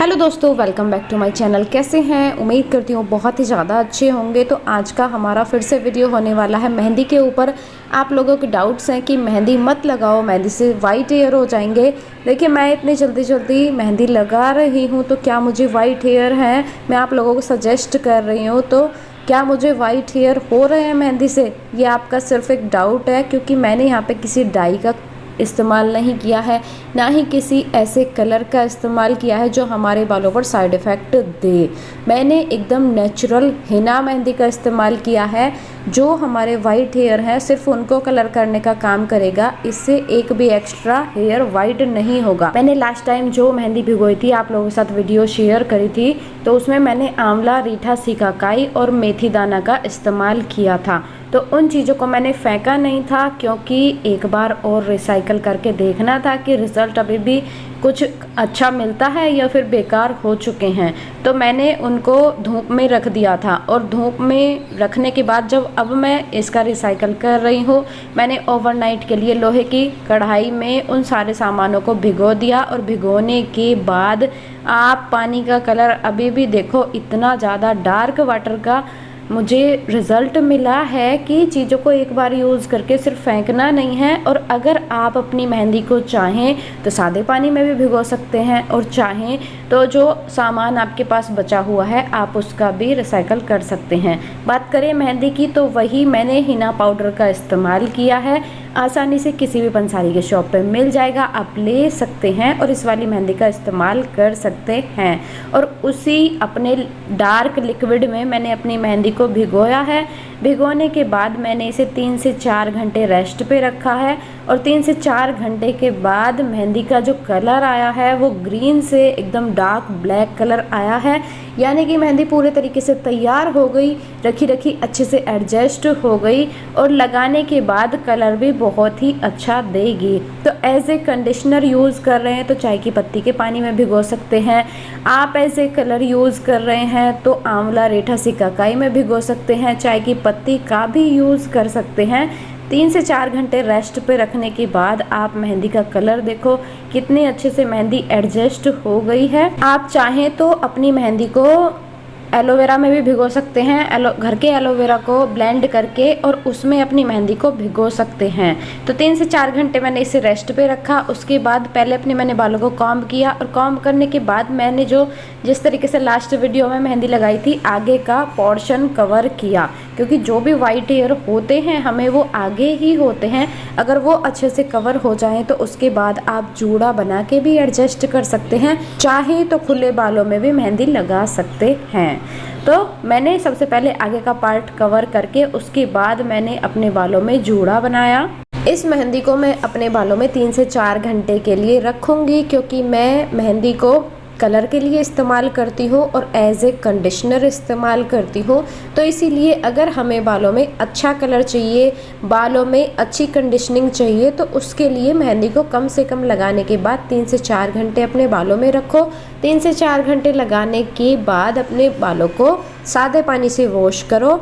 Hello दोस्तों, welcome back to my channel. कैसे हैं? उम्मीद करती हूँ बहुत ही ज़्यादा अच्छे होंगे। तो आज का हमारा फिर से वीडियो होने वाला है मेहंदी के ऊपर। आप लोगों के डाउट्स हैं कि मेहंदी मत लगाओ, मेहंदी से वाइट हेयर हो जाएंगे। देखिए, मैं इतनी जल्दी मेहंदी लगा रही हूँ तो क्या मुझे वाइट हेयर हैं? मैं आप लोगों को सजेस्ट कर रही हूँ, तो क्या मुझे वाइट हेयर हो रहे हैं मेहंदी से? ये आपका सिर्फ एक डाउट है, क्योंकि मैंने यहाँ पे किसी डाई का इस्तेमाल नहीं किया है, ना ही किसी ऐसे कलर का इस्तेमाल किया है जो हमारे बालों पर साइड इफ़ेक्ट दे। मैंने एकदम नेचुरल हिना मेहंदी का इस्तेमाल किया है, जो हमारे वाइट हेयर हैं सिर्फ उनको कलर करने का काम करेगा। इससे एक भी एक्स्ट्रा हेयर वाइट नहीं होगा। मैंने लास्ट टाइम जो मेहंदी भिगोई थी, आप लोगों के साथ वीडियो शेयर करी थी, तो उसमें मैंने आंवला, रीठा, सिकाकाई और मेथी दाना का इस्तेमाल किया था। तो उन चीज़ों को मैंने फेंका नहीं था, क्योंकि एक बार और रिसाइकल करके देखना था कि रिज़ल्ट अभी भी कुछ अच्छा मिलता है या फिर बेकार हो चुके हैं। तो मैंने उनको धूप में रख दिया था, और धूप में रखने के बाद जब अब मैं इसका रिसाइकल कर रही हूँ, मैंने ओवरनाइट के लिए लोहे की कढ़ाई में उन सारे सामानों को भिगो दिया। और भिगोने के बाद आप पानी का कलर अभी भी देखो, इतना ज़्यादा डार्क वाटर का मुझे रिज़ल्ट मिला है कि चीज़ों को एक बार यूज़ करके सिर्फ फेंकना नहीं है। और अगर आप अपनी मेहंदी को चाहें तो सादे पानी में भी भिगो सकते हैं, और चाहें तो जो सामान आपके पास बचा हुआ है आप उसका भी रिसाइकल कर सकते हैं। बात करें मेहंदी की, तो वही मैंने हिना पाउडर का इस्तेमाल किया है। आसानी से किसी भी पंसारी के शॉप पे मिल जाएगा, आप ले सकते हैं और इस वाली मेहंदी का इस्तेमाल कर सकते हैं। और उसी अपने डार्क लिक्विड में मैंने अपनी मेहंदी को भिगोया है। भिगोने के बाद मैंने इसे 3 से 4 घंटे रेस्ट पे रखा है, और 3 से 4 घंटे के बाद मेहंदी का जो कलर आया है वो ग्रीन से एकदम डार्क ब्लैक कलर आया है। यानी कि मेहंदी पूरे तरीके से तैयार हो गई, रखी रखी अच्छे से एडजस्ट हो गई, और लगाने के बाद कलर भी बहुत ही अच्छा देगी। तो एज ए कंडीशनर यूज़ कर रहे हैं तो चाय की पत्ती के पानी में भिगो सकते हैं। आप एज ए कलर यूज़ कर रहे हैं तो आंवला, रीठा, सिकाकाई में भिगो सकते हैं। चाय की पत्ती का भी यूज़ कर सकते हैं। 3 से 4 घंटे रेस्ट पे रखने के बाद आप मेहंदी का कलर देखो, कितने अच्छे से मेहंदी एडजस्ट हो गई है। आप चाहें तो अपनी मेहंदी को एलोवेरा में भी भिगो सकते हैं। घर के एलोवेरा को ब्लेंड करके और उसमें अपनी मेहंदी को भिगो सकते हैं। तो 3 से 4 घंटे मैंने इसे रेस्ट पे रखा। उसके बाद पहले मैंने बालों को कॉम्ब किया, और कॉम्ब करने के बाद मैंने जिस तरीके से लास्ट वीडियो में मेहंदी लगाई थी, आगे का पोर्शन कवर किया, क्योंकि जो भी वाइट हेयर होते हैं हमें वो आगे ही होते हैं। अगर वो अच्छे से कवर हो जाएं तो उसके बाद आप जूड़ा बना के भी एडजस्ट कर सकते हैं। चाहे तो खुले बालों में भी मेहंदी लगा सकते हैं। तो मैंने सबसे पहले आगे का पार्ट कवर करके उसके बाद मैंने अपने बालों में जूड़ा बनाया। इस मेहंदी को मैं अपने बालों में 3 से 4 घंटे के लिए रखूँगी, क्योंकि मैं मेहंदी को कलर के लिए इस्तेमाल करती हूँ और एज ए कंडीशनर इस्तेमाल करती हूँ। तो इसीलिए अगर हमें बालों में अच्छा कलर चाहिए, बालों में अच्छी कंडीशनिंग चाहिए, तो उसके लिए मेहंदी को कम से कम लगाने के बाद 3 से 4 घंटे अपने बालों में रखो। 3 से 4 घंटे लगाने के बाद अपने बालों को सादे पानी से वॉश करो,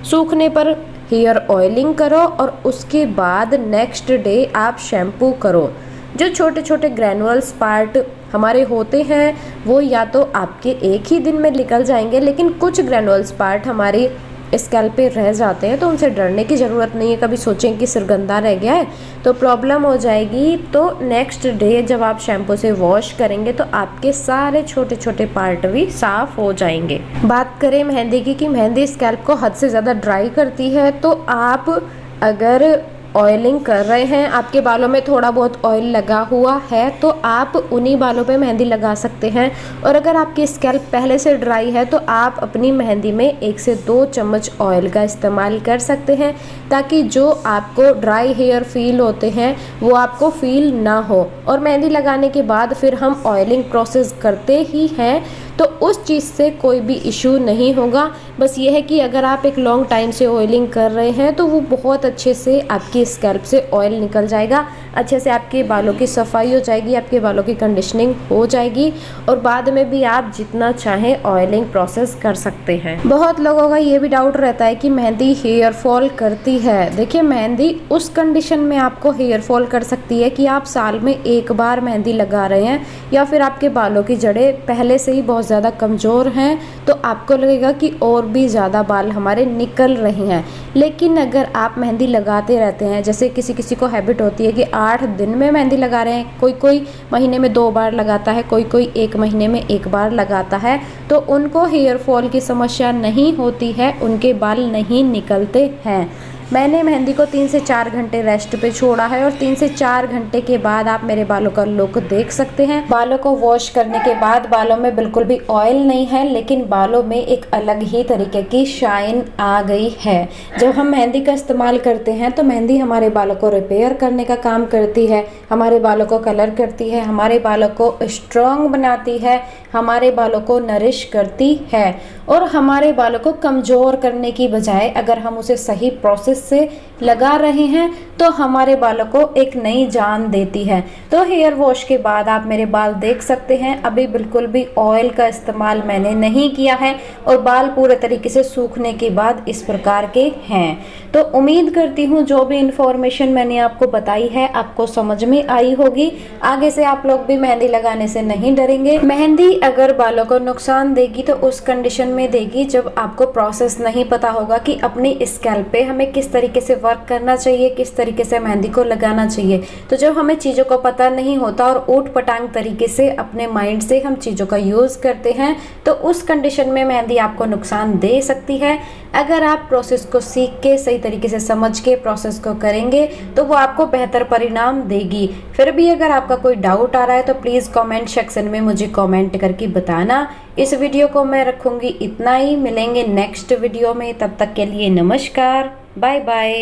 सूखने पर हेयर ऑयलिंग करो, और उसके बाद नेक्स्ट डे आप शैम्पू करो। जो छोटे छोटे ग्रैनुअल्स पार्ट हमारे होते हैं वो या तो आपके एक ही दिन में निकल जाएंगे, लेकिन कुछ ग्रैनुअल्स पार्ट हमारी स्कैल्प पे रह जाते हैं, तो उनसे डरने की ज़रूरत नहीं है। कभी सोचें कि सिर गंदा रह गया है तो प्रॉब्लम हो जाएगी। तो नेक्स्ट डे जब आप शैम्पू से वॉश करेंगे तो आपके सारे छोटे छोटे पार्ट भी साफ़ हो जाएंगे। बात करें मेहंदी की कि मेहंदी स्कैल्प को हद से ज़्यादा ड्राई करती है, तो आप अगर ऑयलिंग कर रहे हैं, आपके बालों में थोड़ा बहुत ऑयल लगा हुआ है, तो आप उन्हीं बालों पे मेहंदी लगा सकते हैं। और अगर आपकी स्कैल्प पहले से ड्राई है तो आप अपनी मेहंदी में 1 से 2 चम्मच ऑयल का इस्तेमाल कर सकते हैं, ताकि जो आपको ड्राई हेयर फील होते हैं वो आपको फील ना हो। और मेहंदी लगाने के बाद फिर हम ऑयलिंग प्रोसेस करते ही हैं, तो तो उस चीज़ से कोई भी इशू नहीं होगा। बस ये है कि अगर आप एक लॉन्ग टाइम से ऑयलिंग कर रहे हैं तो वो बहुत अच्छे से आपकी स्कैल्प से ऑयल निकल जाएगा, अच्छे से आपके बालों की सफाई हो जाएगी, आपके बालों की कंडीशनिंग हो जाएगी और बाद में भी आप जितना चाहें ऑयलिंग प्रोसेस कर सकते हैं। बहुत लोगों का ये भी डाउट रहता है कि मेहंदी हेयर फॉल करती है। देखिए, मेहंदी उस कंडीशन में आपको हेयर फॉल कर सकती है कि आप साल में एक बार मेहंदी लगा रहे हैं या फिर आपके बालों की जड़ें पहले से ही बहुत ज़्यादा कमज़ोर हैं, तो आपको लगेगा कि और भी ज़्यादा बाल हमारे निकल रहे हैं। लेकिन अगर आप मेहंदी लगाते रहते हैं, जैसे किसी किसी को हैबिट होती है कि 8 दिन में मेहंदी लगा रहे हैं, कोई कोई महीने में 2 बार लगाता है, कोई कोई 1 महीने में 1 बार लगाता है, तो उनको हेयर फॉल की समस्या नहीं होती है, उनके बाल नहीं निकलते हैं। मैंने मेहंदी को 3 से 4 घंटे रेस्ट पे छोड़ा है और 3 से 4 घंटे के बाद आप मेरे बालों का लुक देख सकते हैं। बालों को वॉश करने के बाद बालों में बिल्कुल भी ऑयल नहीं है, लेकिन बालों में एक अलग ही तरीके की शाइन आ गई है। जब हम मेहंदी का इस्तेमाल करते हैं तो मेहंदी हमारे बालों को रिपेयर करने का काम करती है, हमारे बालों को कलर करती है, हमारे बालों को स्ट्रॉन्ग बनाती है, हमारे बालों को नरिश करती है और हमारे बालों को कमज़ोर करने की बजाय अगर हम उसे सही प्रोसेस से लगा रहे हैं तो हमारे बालों को एक नई जान देती है। तो हेयर वॉश के बाद आप मेरे बाल देख सकते हैं, अभी बिल्कुल भी ऑयल का इस्तेमाल मैंने नहीं किया है और बाल पूरे तरीके से सूखने के बाद इस प्रकार के हैं। तो उम्मीद करती हूँ जो भी इंफॉर्मेशन मैंने आपको बताई है आपको समझ में आई होगी। आगे से आप लोग भी मेहंदी लगाने से नहीं डरेंगे। मेहंदी अगर बालों को नुकसान देगी तो उस कंडीशन में देगी जब आपको प्रोसेस नहीं पता होगा कि अपनी स्कैल्प पे हमें किस तरीके से वर्क करना चाहिए, किस तरीके से मेहंदी को लगाना चाहिए। तो जब हमें चीज़ों को पता नहीं होता और ऊट पटांग तरीके से अपने माइंड से हम चीज़ों का यूज़ करते हैं तो उस कंडीशन में मेहंदी आपको नुकसान दे सकती है। अगर आप प्रोसेस को सीख के सही तरीके से समझ के प्रोसेस को करेंगे तो वो आपको बेहतर परिणाम देगी। फिर भी अगर आपका कोई डाउट आ रहा है तो प्लीज़ कमेंट सेक्शन में मुझे कमेंट करके बताना। इस वीडियो को मैं रखूँगी इतना ही, मिलेंगे नेक्स्ट वीडियो में, तब तक के लिए नमस्कार, बाय बाय।